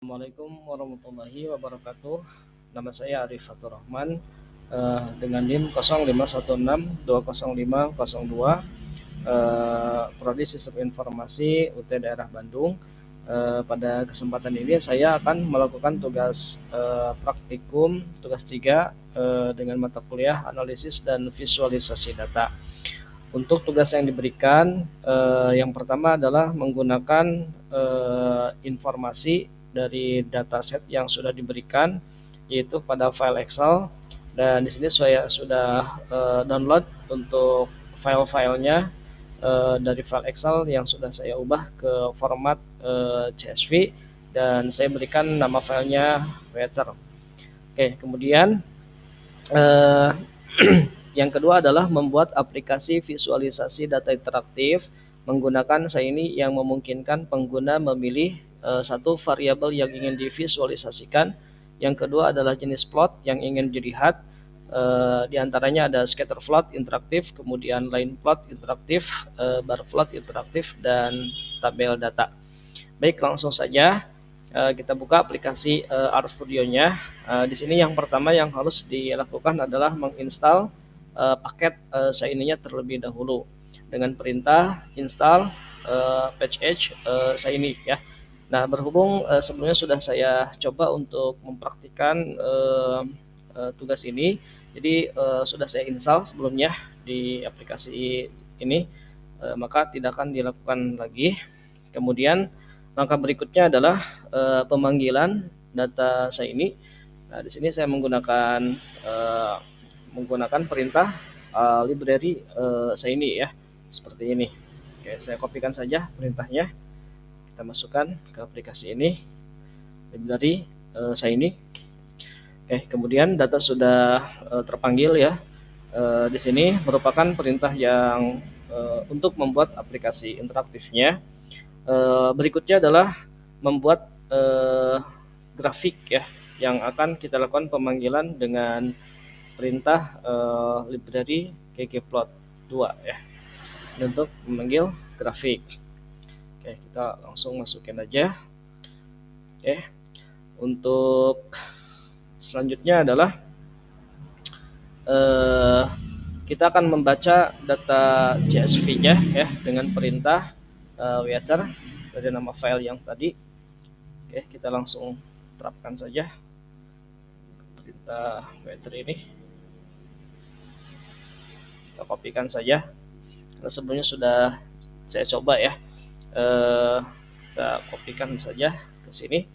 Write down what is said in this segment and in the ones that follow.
Assalamualaikum warahmatullahi wabarakatuh. Nama saya Arif Fatur Rahman, dengan NIM 0516200502, Prodi Sistem Informasi UT Daerah Bandung. Pada kesempatan ini saya akan melakukan tugas praktikum tugas 3 dengan mata kuliah analisis dan visualisasi data. Untuk tugas yang diberikan, yang pertama adalah menggunakan informasi dari dataset yang sudah diberikan, yaitu pada file Excel. Dan di sini saya sudah download untuk file-filenya dari file Excel yang sudah saya ubah ke format CSV, dan saya berikan nama filenya Weather. Oke, kemudian eh, yang kedua adalah membuat aplikasi visualisasi data interaktif menggunakan Shiny yang memungkinkan pengguna memilih satu variabel yang ingin divisualisasikan. Yang kedua adalah jenis plot yang ingin dilihat. Di antaranya ada scatter plot interaktif, kemudian line plot interaktif, bar plot interaktif, dan tabel data. Baik, langsung saja kita buka aplikasi RStudio-nya. Di sini yang pertama yang harus dilakukan adalah menginstal paket Shiny-nya terlebih dahulu dengan perintah install patch Shiny ya. Nah, berhubung sebelumnya sudah saya coba untuk mempraktikkan tugas ini, jadi sudah saya install sebelumnya di aplikasi ini, maka tidak akan dilakukan lagi. Kemudian langkah berikutnya adalah pemanggilan data Shiny. Nah, di sini saya menggunakan perintah library Shiny ya, seperti ini. Oke, saya kopikan saja perintahnya. Kita masukkan ke aplikasi ini, library Shiny. Oke, kemudian data sudah terpanggil ya. Di sini merupakan perintah yang untuk membuat aplikasi interaktifnya. Berikutnya adalah membuat grafik ya, yang akan kita lakukan pemanggilan dengan perintah library ggplot2 ya, untuk memanggil grafik. Oke, kita langsung masukin aja. Oke, untuk selanjutnya adalah kita akan membaca data CSV-nya ya dengan perintah weather dari nama file yang tadi. Oke, kita langsung terapkan saja perintah weather ini. Kita kopikan saja. Karena sebelumnya sudah saya coba ya. Kita kopikan saja ke sini.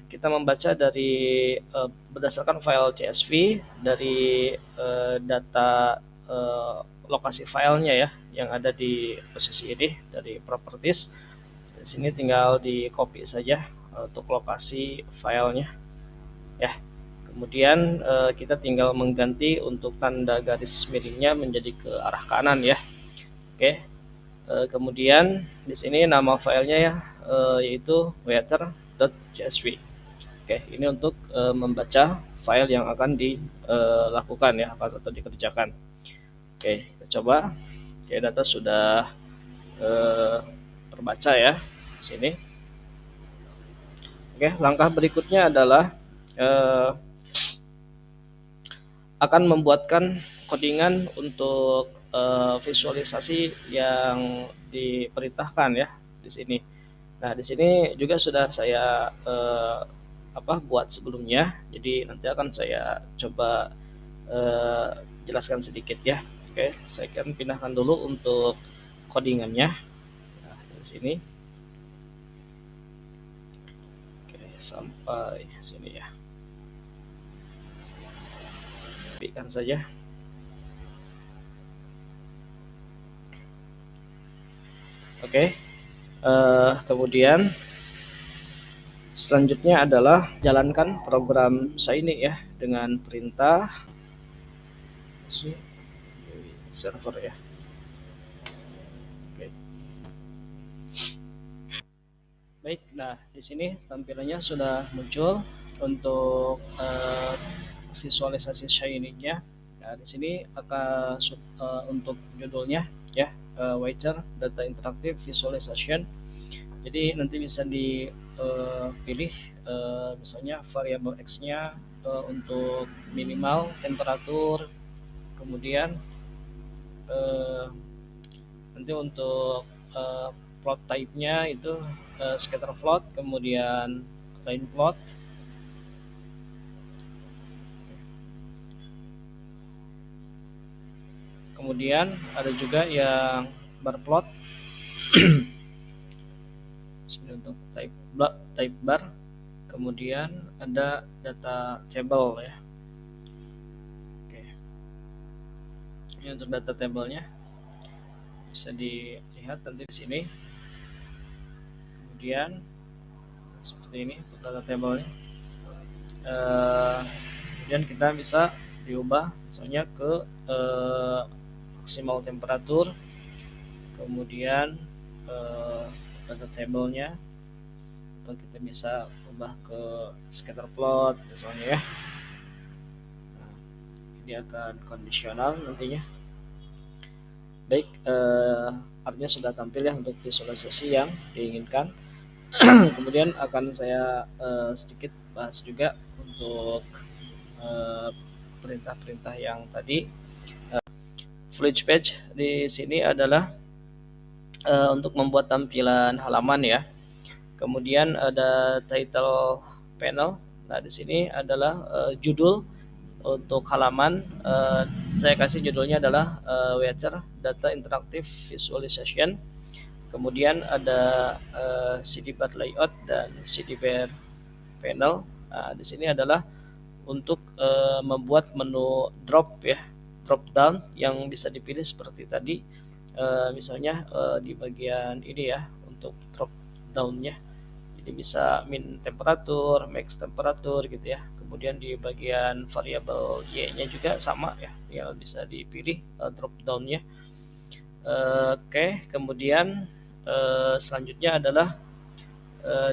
Kita membaca dari berdasarkan file CSV dari data lokasi filenya ya, yang ada di posisi ini dari properties. Di sini tinggal di copy saja untuk lokasi filenya ya. Kemudian kita tinggal mengganti untuk tanda garis miringnya menjadi ke arah kanan ya. Oke. Kemudian di sini nama filenya ya, yaitu weather.csv. Oke, ini untuk membaca file yang akan dilakukan ya, atau dikerjakan. Oke, kita coba. Oke, data sudah terbaca ya di sini. Oke, langkah berikutnya adalah akan membuatkan codingan untuk visualisasi yang diperintahkan ya di sini. Nah, di sini juga sudah saya buat sebelumnya. Jadi nanti akan saya coba jelaskan sedikit ya. Oke, saya akan pindahkan dulu untuk codingannya. Nah, di sini. Oke, sampai sini ya. Kopikan saja. Oke, kemudian selanjutnya adalah jalankan program Shiny ya dengan perintah server ya. Oke. Baik, nah di sini tampilannya sudah muncul untuk visualisasi Shiny-nya. Nah, di sini akan untuk judulnya ya, Weather Data Interactive Visualization. Jadi nanti bisa di pilih misalnya variabel x-nya untuk minimal temperatur, kemudian nanti untuk plot type-nya itu scatter plot, kemudian line plot. Kemudian ada juga yang bar plot untuk type bar. Kemudian ada data table ya. Oke. Ini untuk data tabelnya bisa dilihat nanti di sini. Kemudian seperti ini untuk data tabelnya. Kemudian kita bisa diubah misalnya ke maksimal temperatur, kemudian data tabelnya, atau kita bisa ubah ke scatter plot misalnya ya. Nah, ini akan kondisional nantinya. Baik, artinya sudah tampil ya untuk visualisasi yang diinginkan. Kemudian akan saya sedikit bahas juga untuk perintah-perintah yang tadi. Fluid page di sini adalah untuk membuat tampilan halaman ya. Kemudian ada title panel. Nah, di sini adalah judul untuk halaman. Saya kasih judulnya adalah Weather Data Interactive Visualization. Kemudian ada CD bar layout dan CD bar panel. Nah, di sini adalah untuk membuat menu drop ya, drop down yang bisa dipilih seperti tadi. Misalnya di bagian ini ya, untuk drop downnya, jadi bisa min temperatur, max temperatur gitu ya. Kemudian di bagian variabel y-nya juga sama ya, yang bisa dipilih drop downnya. Oke, kemudian selanjutnya adalah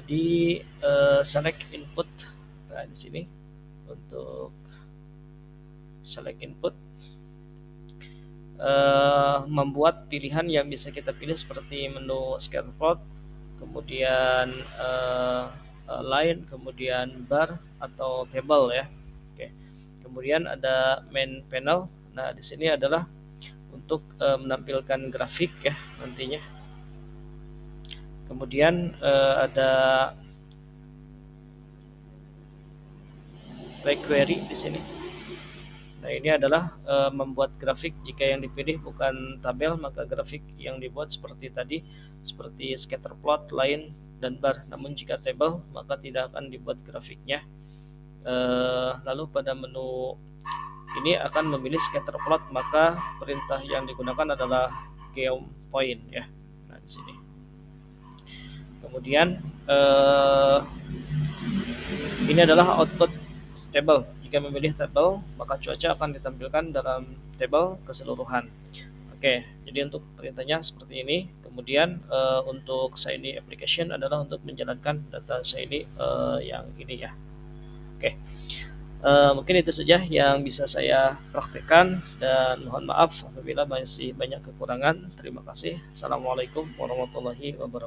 di select input. Nah, di sini untuk select input membuat pilihan yang bisa kita pilih seperti menu scatter plot, kemudian line, kemudian bar atau table ya. Oke. Kemudian ada main panel. Nah, di sini adalah untuk menampilkan grafik ya nantinya. Kemudian ada query di sini. Nah, ini adalah membuat grafik. Jika yang dipilih bukan tabel, maka grafik yang dibuat seperti tadi, seperti scatter plot, line, dan bar. Namun jika tabel, maka tidak akan dibuat grafiknya. Lalu pada menu ini akan memilih scatter plot, maka perintah yang digunakan adalah geom point ya. Nah, di sini. Kemudian ini adalah output table. Jika memilih table, maka cuaca akan ditampilkan dalam table keseluruhan. Oke, jadi untuk perintahnya seperti ini. Kemudian untuk Shiny application adalah untuk menjalankan data Shiny yang ini ya. Oke, mungkin itu saja yang bisa saya praktekkan, dan mohon maaf apabila masih banyak kekurangan. Terima kasih. Assalamualaikum warahmatullahi wabarakatuh.